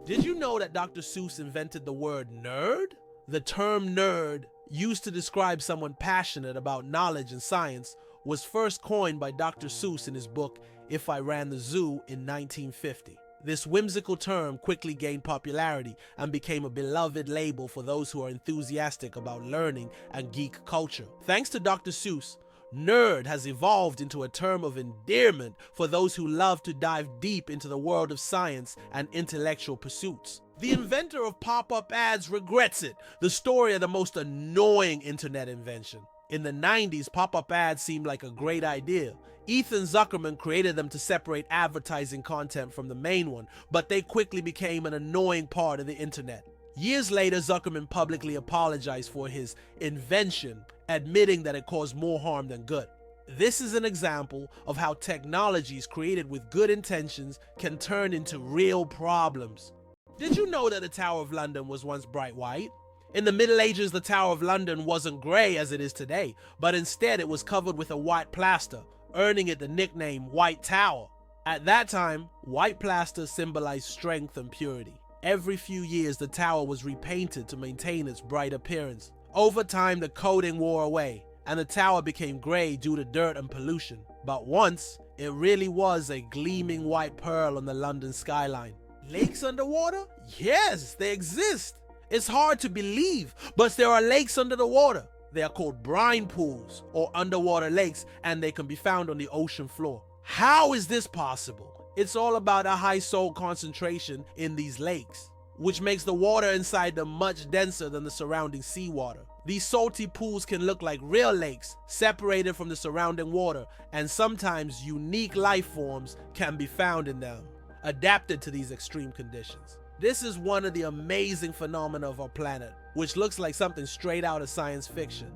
Did you know that Dr. Seuss invented the word nerd? The term nerd, used to describe someone passionate about knowledge and science, was first coined by Dr. Seuss in his book If I Ran the Zoo in 1950. This whimsical term quickly gained popularity and became a beloved label for those who are enthusiastic about learning and geek culture. Thanks to Dr. Seuss, nerd has evolved into a term of endearment for those who love to dive deep into the world of science and intellectual pursuits. The inventor of pop-up ads regrets it, the story of the most annoying internet invention. In the 90s, pop-up ads seemed like a great idea. Ethan Zuckerman created them to separate advertising content from the main one, but they quickly became an annoying part of the internet. Years later, Zuckerman publicly apologized for his invention, admitting that it caused more harm than good. This is an example of how technologies created with good intentions can turn into real problems. Did you know that the Tower of London was once bright white? In the Middle Ages, the Tower of London wasn't grey as it is today, but instead it was covered with a white plaster, earning it the nickname White Tower. At that time, white plaster symbolized strength and purity. Every few years, the tower was repainted to maintain its bright appearance. Over time, the coating wore away, and the tower became grey due to dirt and pollution. But once, it really was a gleaming white pearl on the London skyline. Lakes underwater? Yes, they exist. It's hard to believe, but there are lakes under the water. They are called brine pools or underwater lakes, and they can be found on the ocean floor. How is this possible? It's all about a high salt concentration in these lakes, which makes the water inside them much denser than the surrounding seawater. These salty pools can look like real lakes, separated from the surrounding water, and sometimes unique life forms can be found in them, adapted to these extreme conditions. This is one of the amazing phenomena of our planet, which looks like something straight out of science fiction.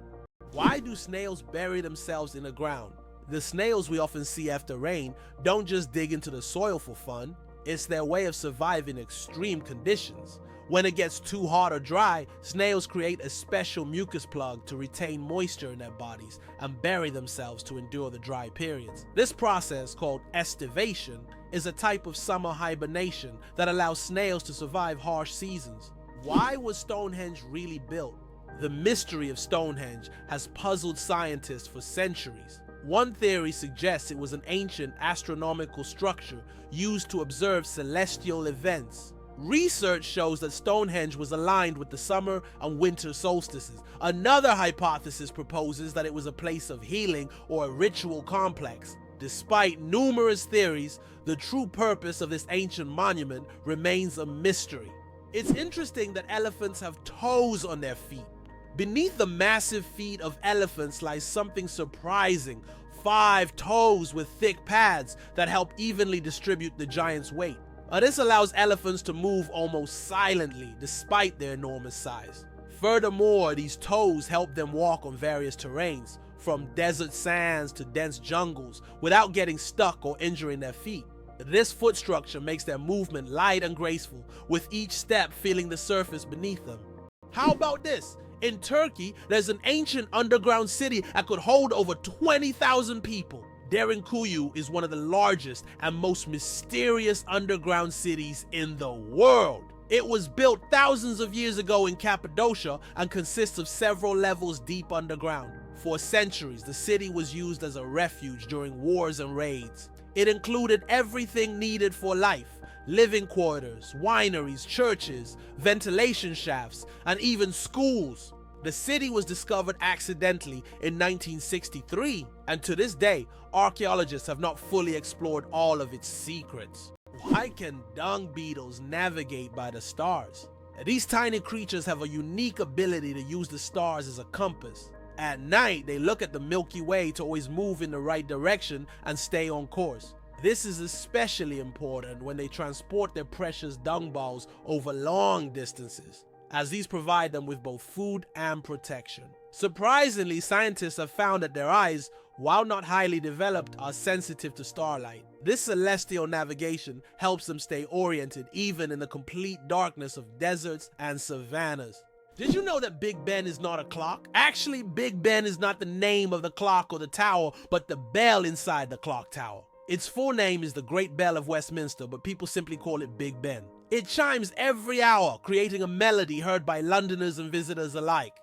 Why do snails bury themselves in the ground? The snails we often see after rain don't just dig into the soil for fun. It's their way of surviving extreme conditions. When it gets too hot or dry, snails create a special mucus plug to retain moisture in their bodies and bury themselves to endure the dry periods. This process, called estivation, is a type of summer hibernation that allows snails to survive harsh seasons. Why was Stonehenge really built? The mystery of Stonehenge has puzzled scientists for centuries. One theory suggests it was an ancient astronomical structure used to observe celestial events. Research shows that Stonehenge was aligned with the summer and winter solstices. Another hypothesis proposes that it was a place of healing or a ritual complex. Despite numerous theories, the true purpose of this ancient monument remains a mystery. It's interesting that elephants have toes on their feet. Beneath the massive feet of elephants lies something surprising: 5 toes with thick pads that help evenly distribute the giant's weight. This allows elephants to move almost silently despite their enormous size. Furthermore, these toes help them walk on various terrains, from desert sands to dense jungles, without getting stuck or injuring their feet. This foot structure makes their movement light and graceful, with each step feeling the surface beneath them. How about this? In Turkey, there's an ancient underground city that could hold over 20,000 people. Derinkuyu is one of the largest and most mysterious underground cities in the world. It was built thousands of years ago in Cappadocia and consists of several levels deep underground. For centuries, the city was used as a refuge during wars and raids. It included everything needed for life: living quarters, wineries, churches, ventilation shafts, and even schools. The city was discovered accidentally in 1963, and to this day, archaeologists have not fully explored all of its secrets. Why can dung beetles navigate by the stars? These tiny creatures have a unique ability to use the stars as a compass. At night, they look at the Milky Way to always move in the right direction and stay on course. This is especially important when they transport their precious dung balls over long distances, as these provide them with both food and protection. Surprisingly, scientists have found that their eyes, while not highly developed, are sensitive to starlight. This celestial navigation helps them stay oriented even in the complete darkness of deserts and savannas. Did you know that Big Ben is not a clock? Actually, Big Ben is not the name of the clock or the tower, but the bell inside the clock tower. Its full name is the Great Bell of Westminster, but people simply call it Big Ben. It chimes every hour, creating a melody heard by Londoners and visitors alike.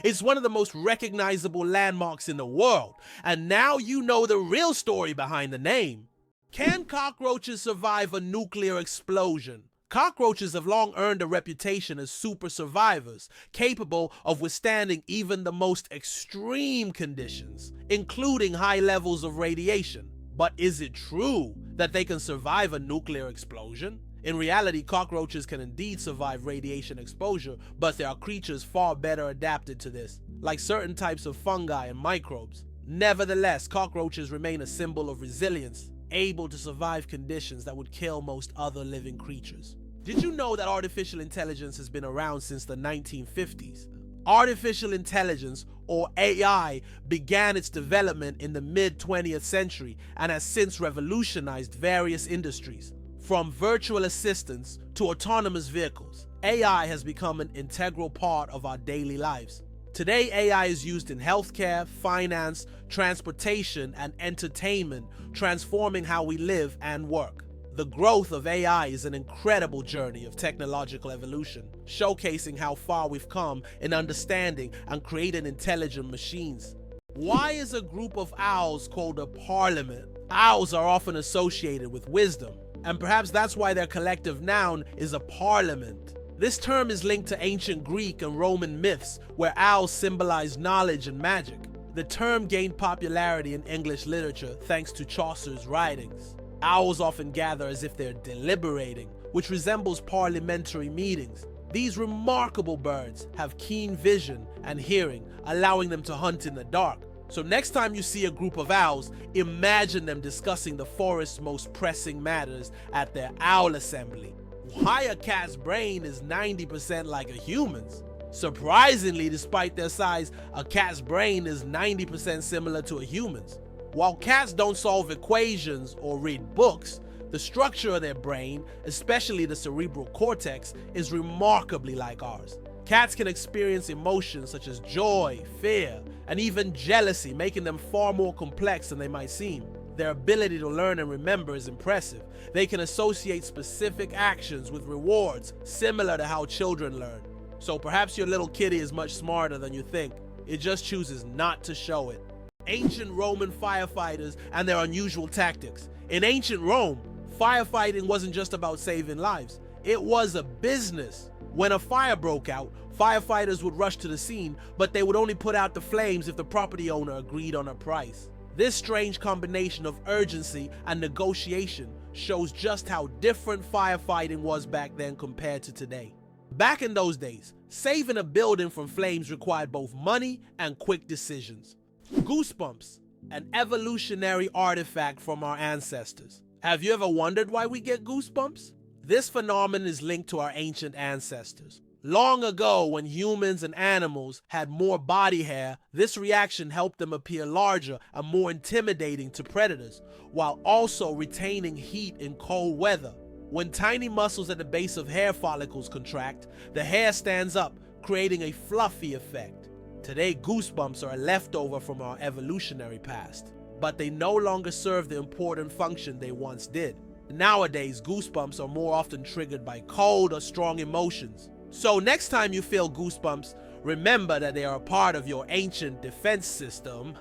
It's one of the most recognizable landmarks in the world, and now you know the real story behind the name. Can cockroaches survive a nuclear explosion? Cockroaches have long earned a reputation as super survivors, capable of withstanding even the most extreme conditions, including high levels of radiation. But is it true that they can survive a nuclear explosion? In reality, cockroaches can indeed survive radiation exposure, but there are creatures far better adapted to this, like certain types of fungi and microbes. Nevertheless, cockroaches remain a symbol of resilience, able to survive conditions that would kill most other living creatures. Did you know that artificial intelligence has been around since the 1950s? Artificial intelligence, or AI, began its development in the mid-20th century and has since revolutionized various industries. From virtual assistants to autonomous vehicles, AI has become an integral part of our daily lives. Today, AI is used in healthcare, finance, transportation, and entertainment, transforming how we live and work. The growth of AI is an incredible journey of technological evolution, showcasing how far we've come in understanding and creating intelligent machines. Why is a group of owls called a parliament? Owls are often associated with wisdom, and perhaps that's why their collective noun is a parliament. This term is linked to ancient Greek and Roman myths, where owls symbolize knowledge and magic. The term gained popularity in English literature thanks to Chaucer's writings. Owls often gather as if they're deliberating, which resembles parliamentary meetings. These remarkable birds have keen vision and hearing, allowing them to hunt in the dark. So next time you see a group of owls, imagine them discussing the forest's most pressing matters at their owl assembly. Why a cat's brain is 90% like a human's? Surprisingly, despite their size, a cat's brain is 90% similar to a human's. While cats don't solve equations or read books, the structure of their brain, especially the cerebral cortex, is remarkably like ours. Cats can experience emotions such as joy, fear, and even jealousy, making them far more complex than they might seem. Their ability to learn and remember is impressive. They can associate specific actions with rewards, similar to how children learn. So perhaps your little kitty is much smarter than you think. It just chooses not to show it. Ancient Roman firefighters and their unusual tactics. In ancient Rome, firefighting wasn't just about saving lives. It was a business. When a fire broke out, firefighters would rush to the scene, but they would only put out the flames if the property owner agreed on a price. This strange combination of urgency and negotiation shows just how different firefighting was back then compared to today. Back in those days, saving a building from flames required both money and quick decisions. Goosebumps, an evolutionary artifact from our ancestors. Have you ever wondered why we get goosebumps? This phenomenon is linked to our ancient ancestors. Long ago, when humans and animals had more body hair, this reaction helped them appear larger and more intimidating to predators, while also retaining heat in cold weather. When tiny muscles at the base of hair follicles contract, the hair stands up, creating a fluffy effect. Today, goosebumps are a leftover from our evolutionary past, but they no longer serve the important function they once did. Nowadays, goosebumps are more often triggered by cold or strong emotions. So next time you feel goosebumps, remember that they are a part of your ancient defense system.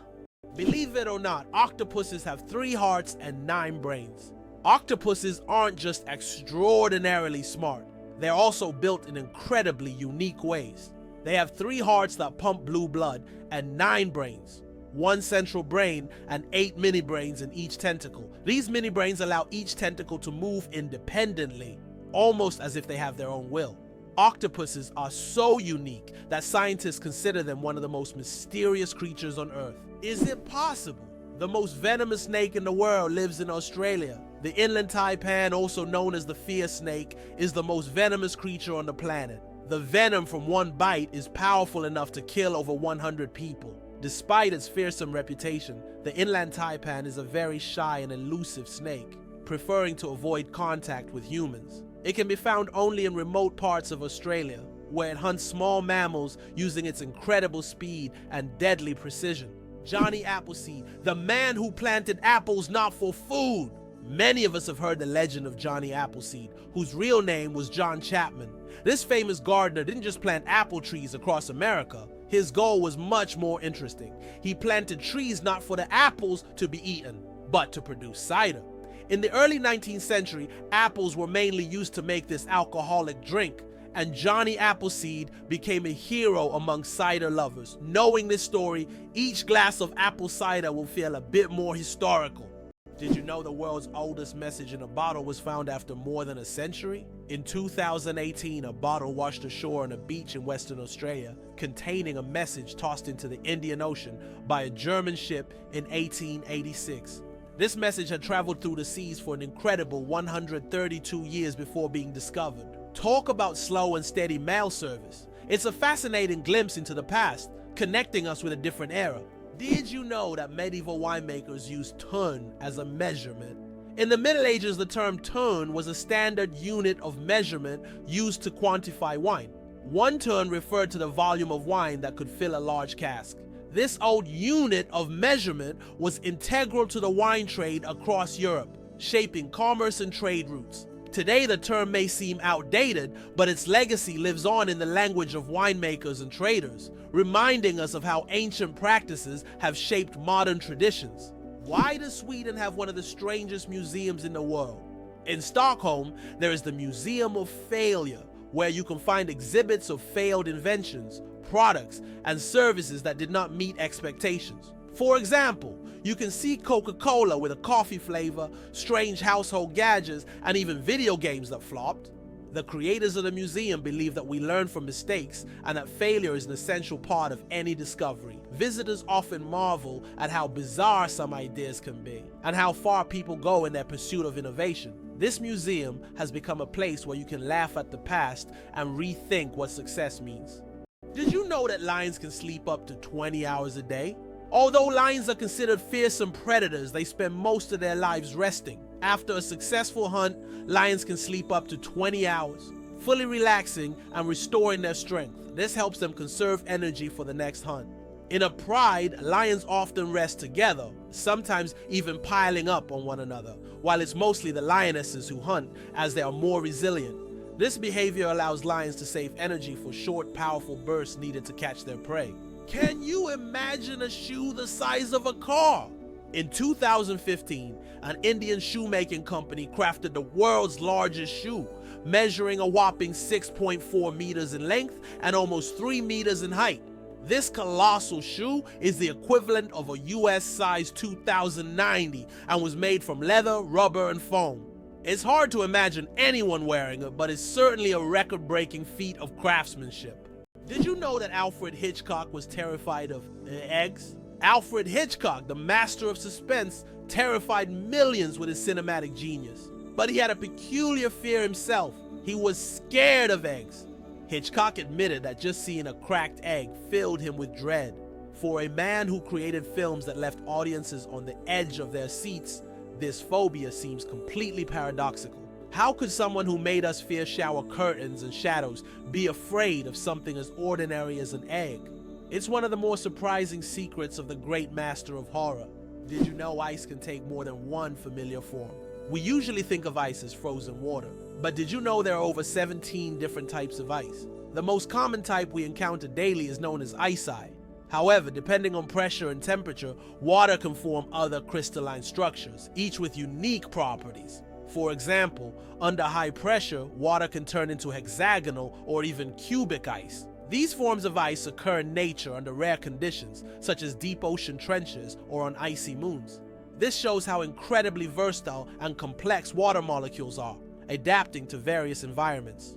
Believe it or not, octopuses have 3 hearts and 9 brains. Octopuses aren't just extraordinarily smart, they're also built in incredibly unique ways. They have 3 hearts that pump blue blood and 9 brains, 1 central brain and 8 mini brains in each tentacle. These mini brains allow each tentacle to move independently, almost as if they have their own will. Octopuses are so unique that scientists consider them one of the most mysterious creatures on Earth. Is it possible? The most venomous snake in the world lives in Australia. The inland taipan, also known as the fear snake, is the most venomous creature on the planet. The venom from one bite is powerful enough to kill over 100 people. Despite its fearsome reputation, the inland taipan is a very shy and elusive snake, preferring to avoid contact with humans. It can be found only in remote parts of Australia, where it hunts small mammals using its incredible speed and deadly precision. Johnny Appleseed, the man who planted apples not for food, Many of us have heard the legend of Johnny Appleseed, whose real name was John Chapman. This famous gardener didn't just plant apple trees across America. His goal was much more interesting. He planted trees not for the apples to be eaten, but to produce cider. In the early 19th century, apples were mainly used to make this alcoholic drink, and Johnny Appleseed became a hero among cider lovers. Knowing this story, each glass of apple cider will feel a bit more historical. Did you know the world's oldest message in a bottle was found after more than a century? In 2018, a bottle washed ashore on a beach in Western Australia, containing a message tossed into the Indian Ocean by a German ship in 1886. This message had traveled through the seas for an incredible 132 years before being discovered. Talk about slow and steady mail service. It's a fascinating glimpse into the past, connecting us with a different era. Did you know that medieval winemakers used ton as a measurement? In the Middle Ages, the term ton was a standard unit of measurement used to quantify wine. 1 ton referred to the volume of wine that could fill a large cask. This old unit of measurement was integral to the wine trade across Europe, shaping commerce and trade routes. Today, the term may seem outdated, but its legacy lives on in the language of winemakers and traders, reminding us of how ancient practices have shaped modern traditions. Why does Sweden have one of the strangest museums in the world? In Stockholm, there is the Museum of Failure, where you can find exhibits of failed inventions, products, and services that did not meet expectations. For example, you can see Coca-Cola with a coffee flavor, strange household gadgets, and even video games that flopped. The creators of the museum believe that we learn from mistakes and that failure is an essential part of any discovery. Visitors often marvel at how bizarre some ideas can be and how far people go in their pursuit of innovation. This museum has become a place where you can laugh at the past and rethink what success means. Did you know that lions can sleep up to 20 hours a day? Although lions are considered fearsome predators, they spend most of their lives resting. After a successful hunt, lions can sleep up to 20 hours, fully relaxing and restoring their strength. This helps them conserve energy for the next hunt. In a pride, lions often rest together, sometimes even piling up on one another, while it's mostly the lionesses who hunt, as they are more resilient. This behavior allows lions to save energy for short, powerful bursts needed to catch their prey. Can you imagine a shoe the size of a car? In 2015, an Indian shoemaking company crafted the world's largest shoe, measuring a whopping 6.4 meters in length and almost 3 meters in height. This colossal shoe is the equivalent of a US size 2090 and was made from leather, rubber, and foam. It's hard to imagine anyone wearing it, but it's certainly a record-breaking feat of craftsmanship. Did you know that Alfred Hitchcock was terrified of eggs? Alfred Hitchcock, the master of suspense, terrified millions with his cinematic genius. But he had a peculiar fear himself. He was scared of eggs. Hitchcock admitted that just seeing a cracked egg filled him with dread. For a man who created films that left audiences on the edge of their seats, this phobia seems completely paradoxical. How could someone who made us fear shower curtains and shadows be afraid of something as ordinary as an egg? It's one of the more surprising secrets of the great master of horror. Did you know ice can take more than one familiar form? We usually think of ice as frozen water, but did you know there are over 17 different types of ice? The most common type we encounter daily is known as ice. However, depending on pressure and temperature, water can form other crystalline structures, each with unique properties. For example, under high pressure, water can turn into hexagonal or even cubic ice. These forms of ice occur in nature under rare conditions, such as deep ocean trenches or on icy moons. This shows how incredibly versatile and complex water molecules are, adapting to various environments.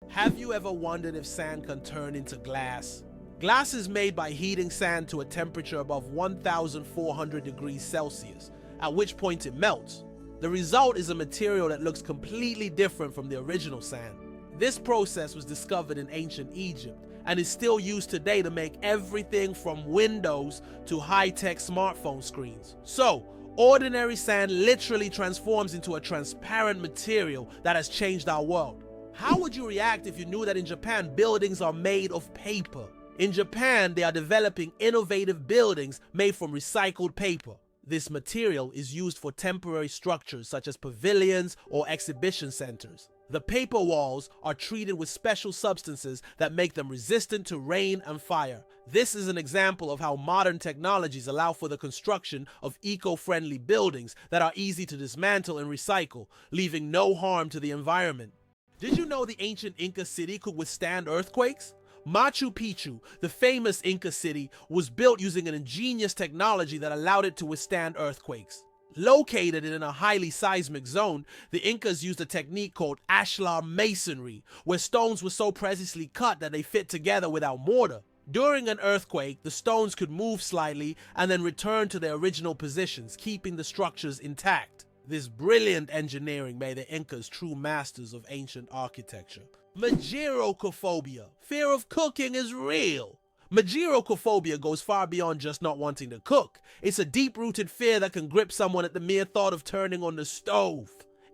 Have you ever wondered if sand can turn into glass? Glass is made by heating sand to a temperature above 1,400 degrees Celsius, at which point it melts. The result is a material that looks completely different from the original sand. This process was discovered in ancient Egypt and is still used today to make everything from windows to high-tech smartphone screens. So, ordinary sand literally transforms into a transparent material that has changed our world. How would you react if you knew that in Japan, buildings are made of paper? In Japan, they are developing innovative buildings made from recycled paper. This material is used for temporary structures such as pavilions or exhibition centers. The paper walls are treated with special substances that make them resistant to rain and fire. This is an example of how modern technologies allow for the construction of eco-friendly buildings that are easy to dismantle and recycle, leaving no harm to the environment. Did you know the ancient Inca city could withstand earthquakes? Machu Picchu, the famous Inca city, was built using an ingenious technology that allowed it to withstand earthquakes. Located in a highly seismic zone, the Incas used a technique called ashlar masonry, where stones were so precisely cut that they fit together without mortar. During an earthquake, the stones could move slightly and then return to their original positions, keeping the structures intact. This brilliant engineering made the Incas true masters of ancient architecture. Mageirocophobia. Fear of cooking is real. Mageirocophobia goes far beyond just not wanting to cook. It's a deep-rooted fear that can grip someone at the mere thought of turning on the stove.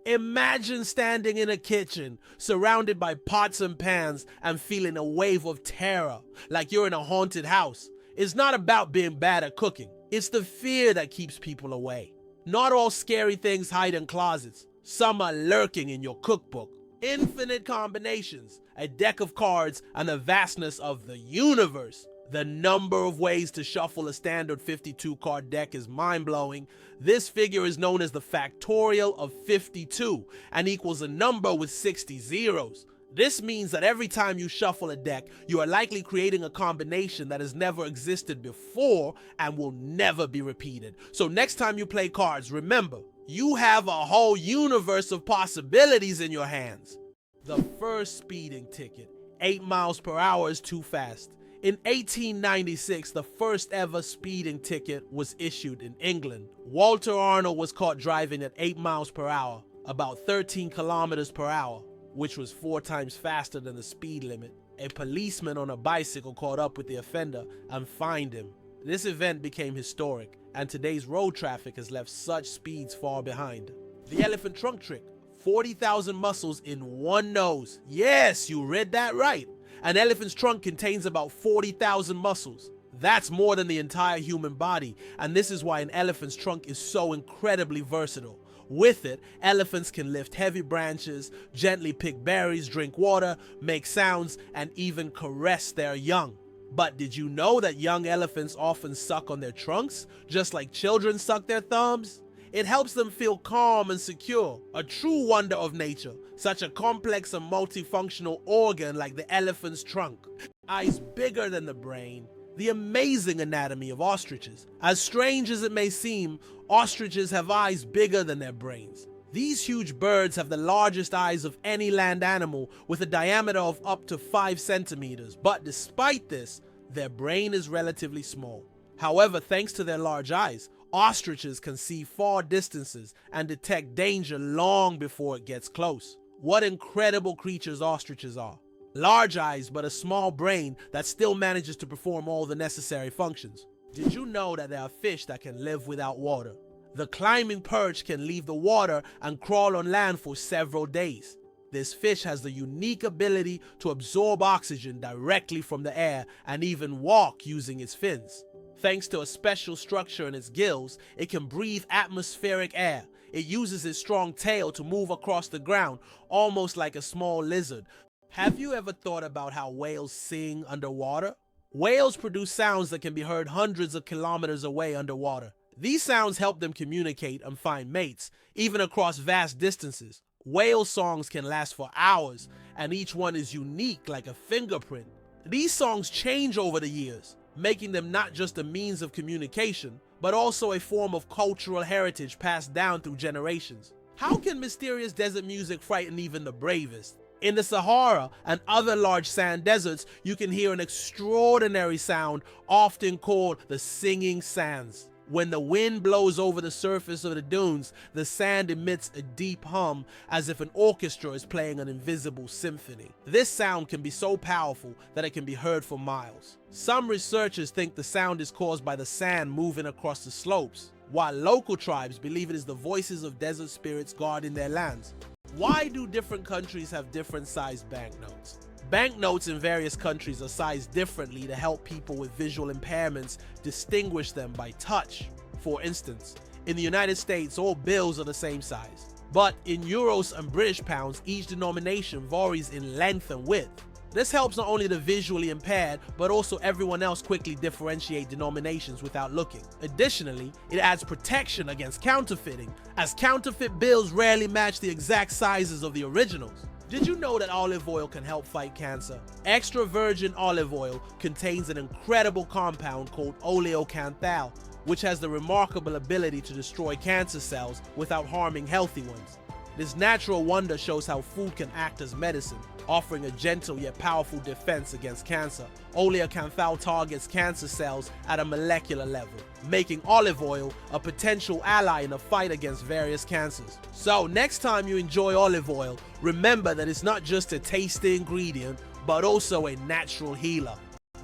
Imagine standing in a kitchen, surrounded by pots and pans, and feeling a wave of terror, like you're in a haunted house. It's not about being bad at cooking. It's the fear that keeps people away. Not all scary things hide in closets. Some are lurking in your cookbook. Infinite combinations, a deck of cards, and the vastness of the universe. The number of ways to shuffle a standard 52-card deck is mind-blowing. This figure is known as the factorial of 52 and equals a number with 60 zeros. This means that every time you shuffle a deck, you are likely creating a combination that has never existed before and will never be repeated. So next time you play cards, remember, you have a whole universe of possibilities in your hands. The first speeding ticket. 8 miles per hour is too fast. In 1896, the first ever speeding ticket was issued in England. Walter Arnold was caught driving at 8 miles per hour, about 13 kilometers per hour, which was 4 times faster than the speed limit. A policeman on a bicycle caught up with the offender and fined him. This event became historic, and today's road traffic has left such speeds far behind. The elephant trunk trick. 40,000 muscles in one nose. Yes, you read that right. An elephant's trunk contains about 40,000 muscles. That's more than the entire human body, and this is why an elephant's trunk is so incredibly versatile. With it, elephants can lift heavy branches, gently pick berries, drink water, make sounds, and even caress their young. But did you know that young elephants often suck on their trunks, just like children suck their thumbs? It helps them feel calm and secure, a true wonder of nature, such a complex and multifunctional organ like the elephant's trunk. Eyes bigger than the brain, the amazing anatomy of ostriches. As strange as it may seem, ostriches have eyes bigger than their brains. These huge birds have the largest eyes of any land animal with a diameter of up to 5 centimeters, but despite this, their brain is relatively small. However, thanks to their large eyes, ostriches can see far distances and detect danger long before it gets close. What incredible creatures ostriches are. Large eyes, but a small brain that still manages to perform all the necessary functions. Did you know that there are fish that can live without water? The climbing perch can leave the water and crawl on land for several days. This fish has the unique ability to absorb oxygen directly from the air and even walk using its fins. Thanks to a special structure in its gills, it can breathe atmospheric air. It uses its strong tail to move across the ground, almost like a small lizard. Have you ever thought about how whales sing underwater? Whales produce sounds that can be heard hundreds of kilometers away underwater. These sounds help them communicate and find mates, even across vast distances. Whale songs can last for hours, and each one is unique like a fingerprint. These songs change over the years, making them not just a means of communication, but also a form of cultural heritage passed down through generations. How can mysterious desert music frighten even the bravest? In the Sahara and other large sand deserts, you can hear an extraordinary sound often called the singing sands. When the wind blows over the surface of the dunes, the sand emits a deep hum as if an orchestra is playing an invisible symphony. This sound can be so powerful that it can be heard for miles. Some researchers think the sound is caused by the sand moving across the slopes, while local tribes believe it is the voices of desert spirits guarding their lands. Why do different countries have different sized banknotes? Banknotes in various countries are sized differently to help people with visual impairments distinguish them by touch. For instance, in the United States, all bills are the same size. But in euros and British pounds, each denomination varies in length and width. This helps not only the visually impaired, but also everyone else quickly differentiate denominations without looking. Additionally, it adds protection against counterfeiting, as counterfeit bills rarely match the exact sizes of the originals. Did you know that olive oil can help fight cancer? Extra virgin olive oil contains an incredible compound called oleocanthal, which has the remarkable ability to destroy cancer cells without harming healthy ones. This natural wonder shows how food can act as medicine, offering a gentle yet powerful defense against cancer. Oleocanthal targets cancer cells at a molecular level, making olive oil a potential ally in the fight against various cancers. So next time you enjoy olive oil, remember that it's not just a tasty ingredient, but also a natural healer.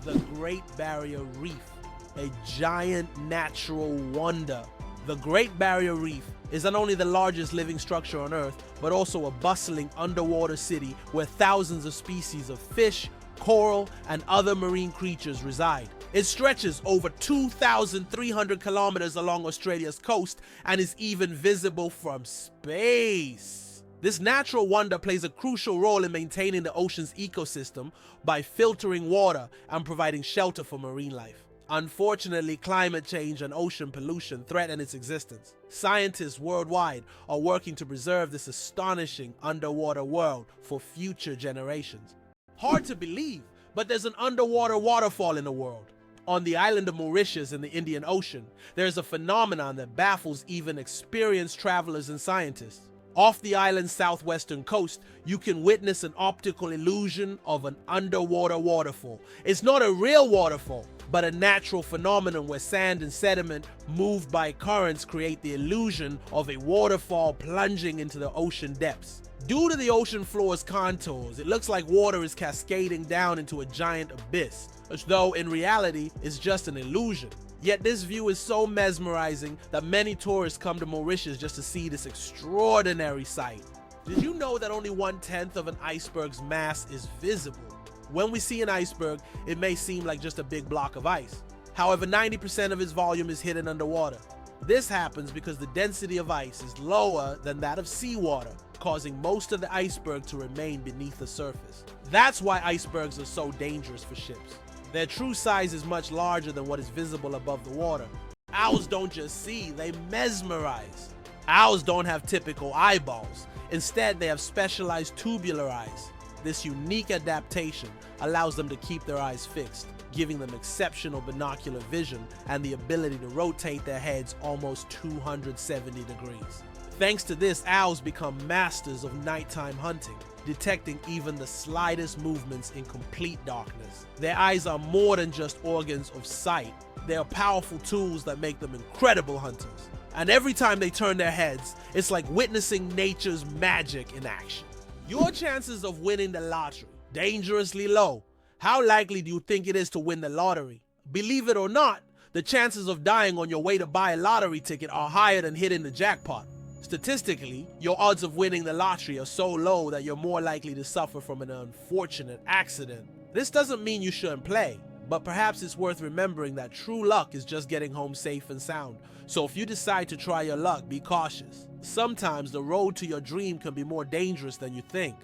The Great Barrier Reef, a giant natural wonder. The Great Barrier Reef is not only the largest living structure on Earth, but also a bustling underwater city where thousands of species of fish, coral, and other marine creatures reside. It stretches over 2,300 kilometers along Australia's coast and is even visible from space. This natural wonder plays a crucial role in maintaining the ocean's ecosystem by filtering water and providing shelter for marine life. Unfortunately, climate change and ocean pollution threaten its existence. Scientists worldwide are working to preserve this astonishing underwater world for future generations. Hard to believe, but there's an underwater waterfall in the world. On the island of Mauritius in the Indian Ocean, there's a phenomenon that baffles even experienced travelers and scientists. Off the island's southwestern coast, you can witness an optical illusion of an underwater waterfall. It's not a real waterfall, but a natural phenomenon where sand and sediment moved by currents create the illusion of a waterfall plunging into the ocean depths. Due to the ocean floor's contours, it looks like water is cascading down into a giant abyss, as though in reality it's just an illusion. Yet this view is so mesmerizing that many tourists come to Mauritius just to see this extraordinary sight. Did you know that only 1/10 of an iceberg's mass is visible? When we see an iceberg, it may seem like just a big block of ice. However, 90% of its volume is hidden underwater. This happens because the density of ice is lower than that of seawater, causing most of the iceberg to remain beneath the surface. That's why icebergs are so dangerous for ships. Their true size is much larger than what is visible above the water. Owls don't just see, they mesmerize. Owls don't have typical eyeballs. Instead, they have specialized tubular eyes. This unique adaptation allows them to keep their eyes fixed, giving them exceptional binocular vision and the ability to rotate their heads almost 270 degrees. Thanks to this, owls become masters of nighttime hunting, detecting even the slightest movements in complete darkness. Their eyes are more than just organs of sight. They are powerful tools that make them incredible hunters. And every time they turn their heads, it's like witnessing nature's magic in action. Your chances of winning the lottery, dangerously low. How likely do you think it is to win the lottery? Believe it or not, the chances of dying on your way to buy a lottery ticket are higher than hitting the jackpot. Statistically, your odds of winning the lottery are so low that you're more likely to suffer from an unfortunate accident. This doesn't mean you shouldn't play, but perhaps it's worth remembering that true luck is just getting home safe and sound. So if you decide to try your luck, be cautious. Sometimes the road to your dream can be more dangerous than you think.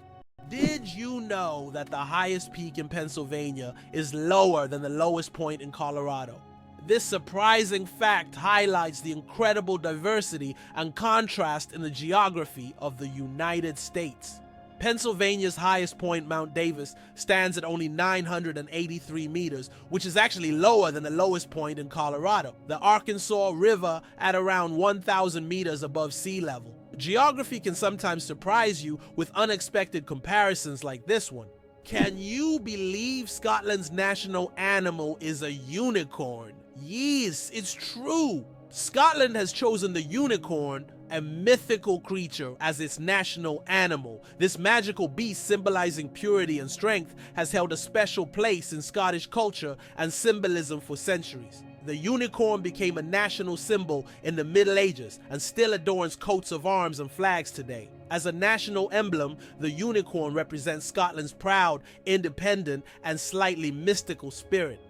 Did you know that the highest peak in Pennsylvania is lower than the lowest point in Colorado? This surprising fact highlights the incredible diversity and contrast in the geography of the United States. Pennsylvania's highest point, Mount Davis, stands at only 983 meters, which is actually lower than the lowest point in Colorado. The Arkansas River at around 1,000 meters above sea level. Geography can sometimes surprise you with unexpected comparisons like this one. Can you believe Scotland's national animal is a unicorn? Yes, it's true. Scotland has chosen the unicorn, a mythical creature, as its national animal. This magical beast, symbolizing purity and strength, has held a special place in Scottish culture and symbolism for centuries. The unicorn became a national symbol in the Middle Ages and still adorns coats of arms and flags today. As a national emblem, the unicorn represents Scotland's proud, independent, and slightly mystical spirit.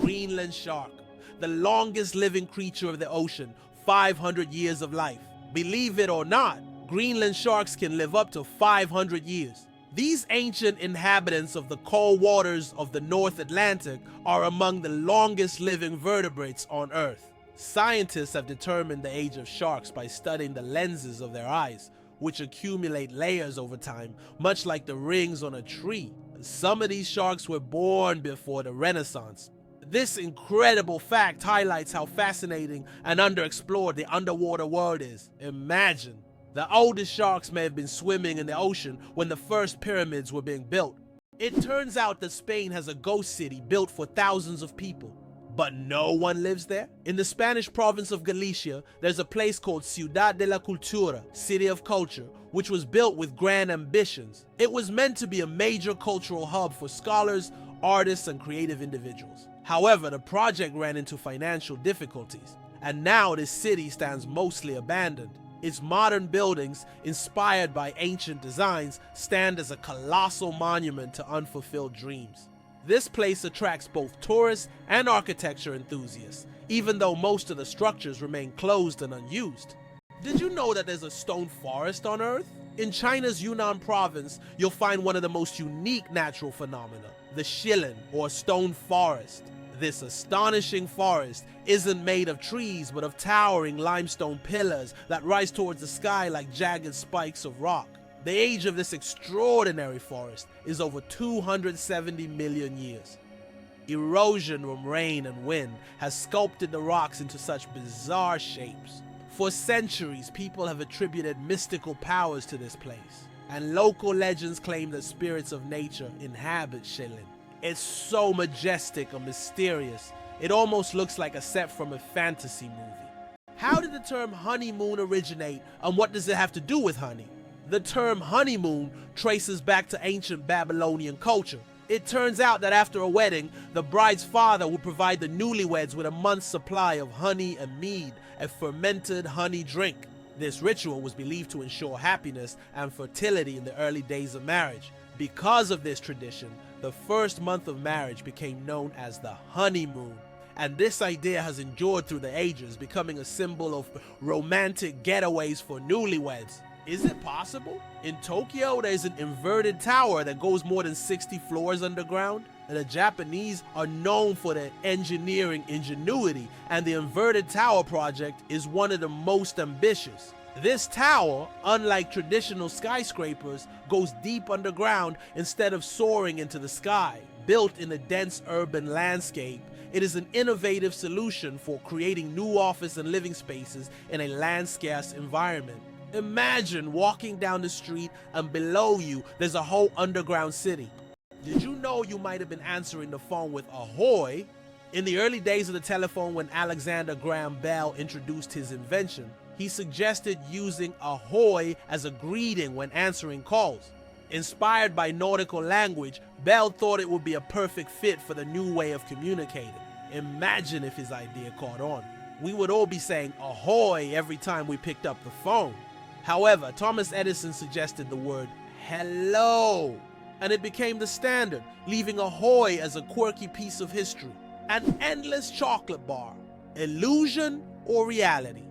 Greenland shark. the longest living creature of the ocean, 500 years of life. Believe it or not, Greenland sharks can live up to 500 years. These ancient inhabitants of the cold waters of the North Atlantic are among the longest living vertebrates on Earth. Scientists have determined the age of sharks by studying the lenses of their eyes, which accumulate layers over time, much like the rings on a tree. Some of these sharks were born before the Renaissance. This incredible fact highlights how fascinating and underexplored the underwater world is. Imagine. The oldest sharks may have been swimming in the ocean when the first pyramids were being built. It turns out that Spain has a ghost city built for thousands of people, but no one lives there. In the Spanish province of Galicia, there's a place called Ciudad de la Cultura, City of Culture, which was built with grand ambitions. It was meant to be a major cultural hub for scholars, artists, and creative individuals. However, the project ran into financial difficulties, and now this city stands mostly abandoned. Its modern buildings, inspired by ancient designs, stand as a colossal monument to unfulfilled dreams. This place attracts both tourists and architecture enthusiasts, even though most of the structures remain closed and unused. Did you know that there's a stone forest on Earth? In China's Yunnan province, you'll find one of the most unique natural phenomena, the shilin, or stone forest. This astonishing forest isn't made of trees, but of towering limestone pillars that rise towards the sky like jagged spikes of rock. The age of this extraordinary forest is over 270 million years. Erosion from rain and wind has sculpted the rocks into such bizarre shapes. For centuries, people have attributed mystical powers to this place, and local legends claim that spirits of nature inhabit Shilin. It's so majestic and mysterious, it almost looks like a set from a fantasy movie. How did the term honeymoon originate, and what does it have to do with honey? The term honeymoon traces back to ancient Babylonian culture. It turns out that after a wedding, the bride's father would provide the newlyweds with a month's supply of honey and mead, a fermented honey drink. This ritual was believed to ensure happiness and fertility in the early days of marriage. Because of this tradition, the first month of marriage became known as the honeymoon. And this idea has endured through the ages, becoming a symbol of romantic getaways for newlyweds. Is it possible? In Tokyo, there's an inverted tower that goes more than 60 floors underground. And the Japanese are known for their engineering ingenuity, and the inverted tower project is one of the most ambitious. This tower, unlike traditional skyscrapers, goes deep underground instead of soaring into the sky. Built in a dense urban landscape, it is an innovative solution for creating new office and living spaces in a land-scarce environment. Imagine walking down the street and below you there's a whole underground city. Did you know you might have been answering the phone with Ahoy? In the early days of the telephone, when Alexander Graham Bell introduced his invention, he suggested using Ahoy as a greeting when answering calls. Inspired by nautical language, Bell thought it would be a perfect fit for the new way of communicating. Imagine if his idea caught on. We would all be saying Ahoy every time we picked up the phone. However, Thomas Edison suggested the word hello, and it became the standard, leaving Ahoy as a quirky piece of history. An endless chocolate bar. Illusion or reality?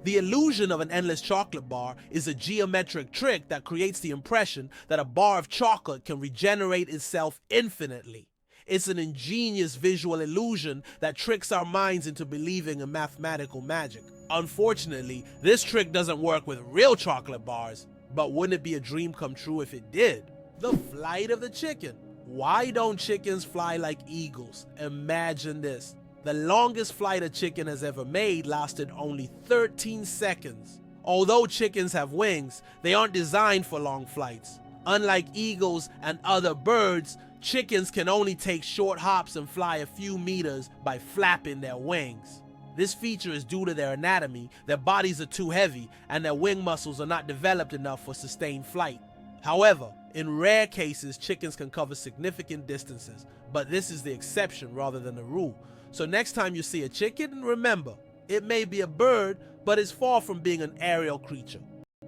The illusion of an endless chocolate bar is a geometric trick that creates the impression that a bar of chocolate can regenerate itself infinitely. It's an ingenious visual illusion that tricks our minds into believing in mathematical magic. Unfortunately, this trick doesn't work with real chocolate bars, but wouldn't it be a dream come true if it did? The flight of the chicken. Why don't chickens fly like eagles? Imagine this. The longest flight a chicken has ever made lasted only 13 seconds. Although chickens have wings, they aren't designed for long flights. Unlike eagles and other birds, chickens can only take short hops and fly a few meters by flapping their wings. This feature is due to their anatomy. Their bodies are too heavy and their wing muscles are not developed enough for sustained flight. However, in rare cases, chickens can cover significant distances, but this is the exception rather than the rule. So next time you see a chicken, remember, it may be a bird, but it's far from being an aerial creature.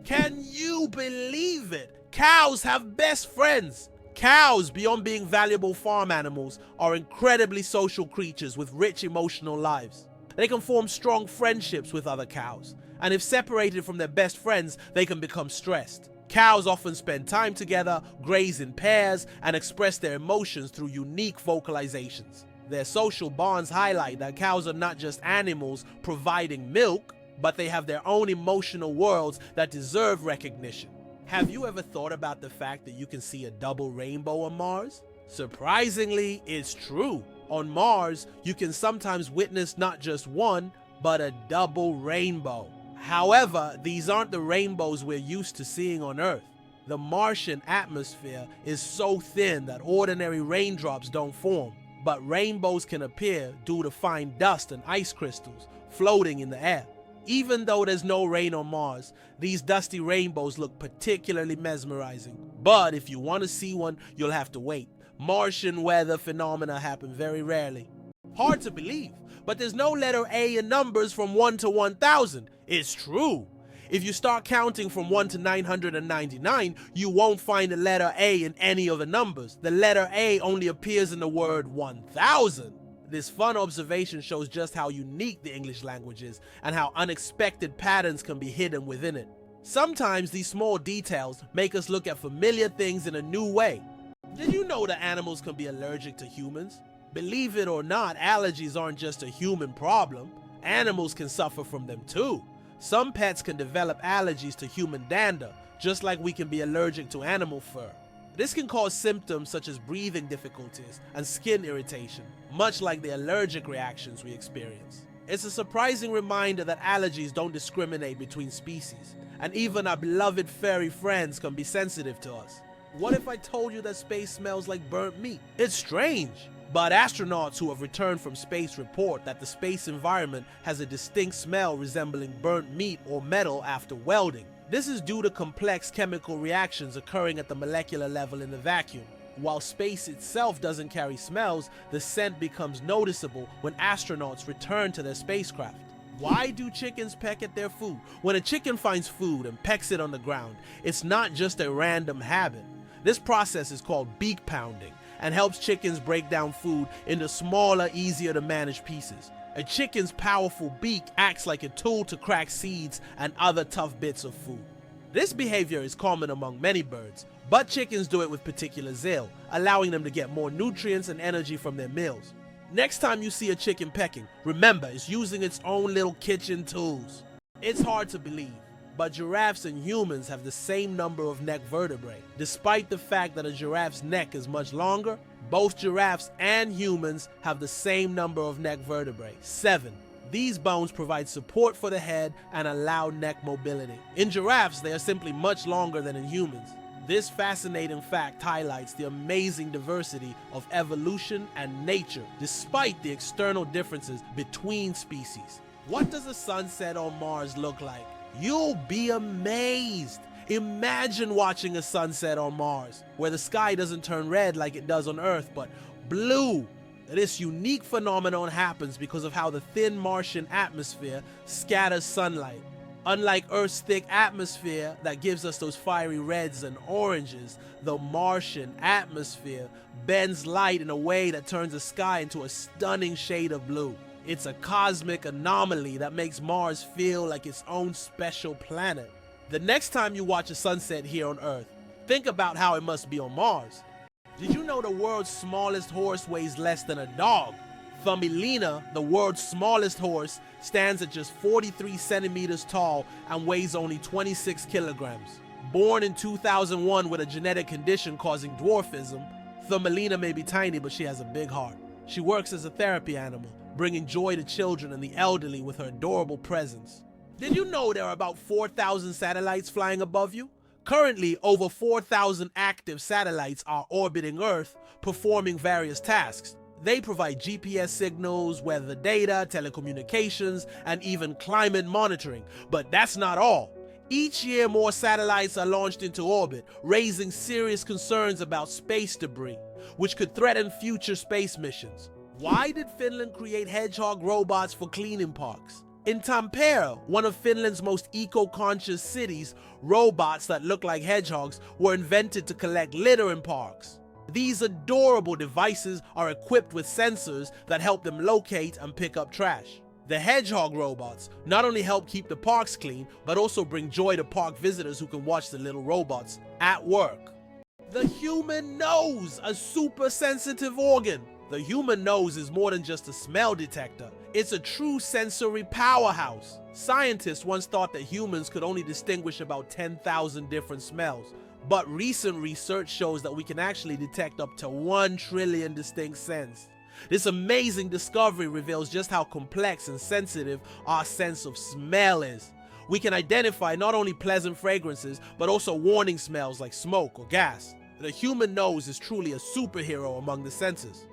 Can you believe it? Cows have best friends. Cows, beyond being valuable farm animals, are incredibly social creatures with rich emotional lives. They can form strong friendships with other cows, and if separated from their best friends, they can become stressed. Cows often spend time together, graze in pairs, and express their emotions through unique vocalizations. Their social bonds highlight that cows are not just animals providing milk, but they have their own emotional worlds that deserve recognition. Have you ever thought about the fact that you can see a double rainbow on Mars? Surprisingly, it's true. On Mars, you can sometimes witness not just one, but a double rainbow. However, these aren't the rainbows we're used to seeing on Earth. The Martian atmosphere is so thin that ordinary raindrops don't form, but rainbows can appear due to fine dust and ice crystals floating in the air. Even though there's no rain on Mars, these dusty rainbows look particularly mesmerizing. But if you want to see one, you'll have to wait. Martian weather phenomena happen very rarely. Hard to believe, but there's no letter A in numbers from 1 to 1,000. It's true. If you start counting from 1 to 999, you won't find the letter A in any of the numbers. The letter A only appears in the word 1,000. This fun observation shows just how unique the English language is and how unexpected patterns can be hidden within it. Sometimes these small details make us look at familiar things in a new way. Did you know that animals can be allergic to humans? Believe it or not, allergies aren't just a human problem. Animals can suffer from them too. Some pets can develop allergies to human dander, just like we can be allergic to animal fur. This can cause symptoms such as breathing difficulties and skin irritation, much like the allergic reactions we experience. It's a surprising reminder that allergies don't discriminate between species, and even our beloved furry friends can be sensitive to us. What if I told you that space smells like burnt meat? It's strange, but astronauts who have returned from space report that the space environment has a distinct smell resembling burnt meat or metal after welding. This is due to complex chemical reactions occurring at the molecular level in the vacuum. While space itself doesn't carry smells, the scent becomes noticeable when astronauts return to their spacecraft. Why do chickens peck at their food? When a chicken finds food and pecks it on the ground, it's not just a random habit. This process is called beak pounding and helps chickens break down food into smaller, easier to manage pieces. A chicken's powerful beak acts like a tool to crack seeds and other tough bits of food. This behavior is common among many birds, but chickens do it with particular zeal, allowing them to get more nutrients and energy from their meals. Next time you see a chicken pecking, remember it's using its own little kitchen tools. It's hard to believe, but giraffes and humans have the same number of neck vertebrae. Despite the fact that a giraffe's neck is much longer, both giraffes and humans have the same number of neck vertebrae, 7. These bones provide support for the head and allow neck mobility. In giraffes, they are simply much longer than in humans. This fascinating fact highlights the amazing diversity of evolution and nature, despite the external differences between species. What does a sunset on Mars look like? You'll be amazed. Imagine watching a sunset on Mars, where the sky doesn't turn red like it does on Earth, but blue. This unique phenomenon happens because of how the thin Martian atmosphere scatters sunlight. Unlike Earth's thick atmosphere that gives us those fiery reds and oranges, the Martian atmosphere bends light in a way that turns the sky into a stunning shade of blue. It's a cosmic anomaly that makes Mars feel like its own special planet. The next time you watch a sunset here on Earth, think about how it must be on Mars. Did you know the world's smallest horse weighs less than a dog? Thumbelina, the world's smallest horse, stands at just 43 centimeters tall and weighs only 26 kilograms. Born in 2001 with a genetic condition causing dwarfism, Thumbelina may be tiny, but she has a big heart. She works as a therapy animal, bringing joy to children and the elderly with her adorable presence. Did you know there are about 4,000 satellites flying above you? Currently, over 4,000 active satellites are orbiting Earth, performing various tasks. They provide GPS signals, weather data, telecommunications, and even climate monitoring. But that's not all. Each year, more satellites are launched into orbit, raising serious concerns about space debris, which could threaten future space missions. Why did Finland create hedgehog robots for cleaning parks? In Tampere, one of Finland's most eco-conscious cities, robots that look like hedgehogs were invented to collect litter in parks. These adorable devices are equipped with sensors that help them locate and pick up trash. The hedgehog robots not only help keep the parks clean, but also bring joy to park visitors who can watch the little robots at work. The human nose, a super sensitive organ. The human nose is more than just a smell detector. It's a true sensory powerhouse. Scientists once thought that humans could only distinguish about 10,000 different smells, but recent research shows that we can actually detect up to 1 trillion distinct scents. This amazing discovery reveals just how complex and sensitive our sense of smell is. We can identify not only pleasant fragrances, but also warning smells like smoke or gas. The human nose is truly a superhero among the senses.